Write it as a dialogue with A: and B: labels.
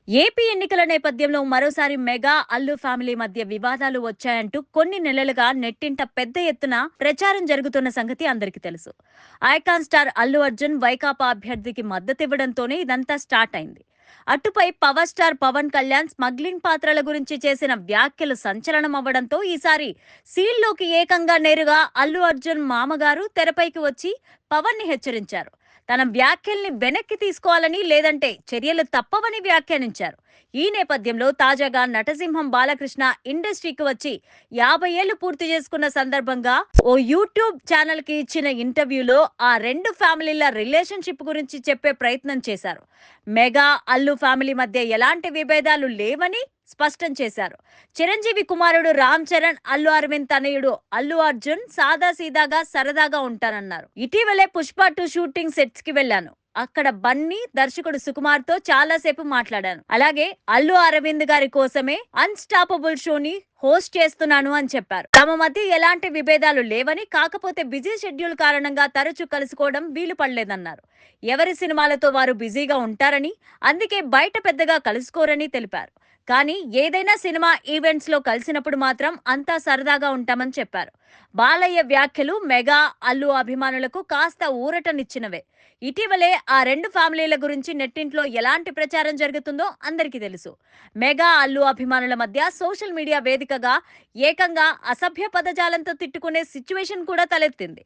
A: AP ఎన్నికల నేపథ్యంలో మరోసారి మెగా అల్లు ఫ్యామిలీ మధ్య వివాదాలు వచ్చాయంటూ కొన్ని నెలలుగా నెట్టింట పెద్ద ఎత్తున ప్రచారం జరుగుతున్న సంగతి అందరికీ తెలుసు. ఐకాన్ స్టార్ అల్లు అర్జున్ వైకాపా అభ్యర్థికి మద్దతివ్వడంతోనే ఇదంతా స్టార్ట్ అయింది. అటుపై power star Pawan Kalyan smuggling పాత్రల గురించి చేసిన వ్యాఖ్యలు సంచలనం అవ్వడంతో ఈసారి సీల్లోకి ఏకంగా నేరుగా అల్లు అర్జున్ మామగారు తెరపైకి వచ్చి పవన్ ని హెచ్చరించారు. తన వ్యాఖ్యల్ని వెనక్కి తీసుకోవాలని లేదంటే చర్యలు తప్పవని వ్యాఖ్యానించారు. ఈ నేపథ్యంలో తాజాగా నటసింహం బాలకృష్ణ ఇండస్ట్రీకి వచ్చి 50 ఏళ్లు పూర్తి చేసుకున్న సందర్భంగా ఓ యూట్యూబ్ ఛానల్ కి ఇచ్చిన ఇంటర్వ్యూలో ఆ రెండు ఫ్యామిలీల రిలేషన్షిప్ గురించి చెప్పే ప్రయత్నం చేశారు. మెగా అల్లు ఫ్యామిలీ మధ్య ఎలాంటి విభేదాలు లేవని స్పష్టం చేశారు. చిరంజీవి కుమారుడు రామ్ చరణ్, అల్లు అరవింద్ తనయుడు అల్లు అర్జున్ సాదాసీదాగా సరదాగా ఉంటానన్నారు. ఇటీవలే పుష్ప 2 షూటింగ్ సెట్స్ కి వెళ్లాను. అక్కడ బన్నీ దర్శకుడు సుకుమార్ తో చాలా సేపు మాట్లాడాను. అలాగే అల్లు అరవింద్ గారి కోసమే అన్స్టాపబుల్ షోని హోస్ట్ చేస్తున్నాను అని చెప్పారు. తమ మధ్య ఎలాంటి విభేదాలు లేవని, కాకపోతే బిజీ షెడ్యూల్ కారణంగా తరచూ కలుసుకోవడం వీలు పడలేదన్నారు. ఎవరి సినిమాలతో వారు బిజీగా ఉంటారని, అందుకే బయట పెద్దగా కలుసుకోరని తెలిపారు. కానీ ఏదైనా సినిమా ఈవెంట్స్ లో కలిసినప్పుడు మాత్రం అంతా సరదాగా ఉంటామని చెప్పారు. బాలయ్య వ్యాఖ్యలు మెగా అల్లు అభిమానులకు కాస్త ఊరటనిచ్చినవే. ఇటీవలే ఆ రెండు ఫ్యామిలీల గురించి నెట్టింట్లో ఎలాంటి ప్రచారం జరుగుతుందో అందరికీ తెలుసు. మెగా అల్లు అభిమానుల మధ్య సోషల్ మీడియా వేదికగా ఏకంగా అసభ్య పదజాలంతో తిట్టుకునే సిచ్యువేషన్ కూడా తలెత్తింది.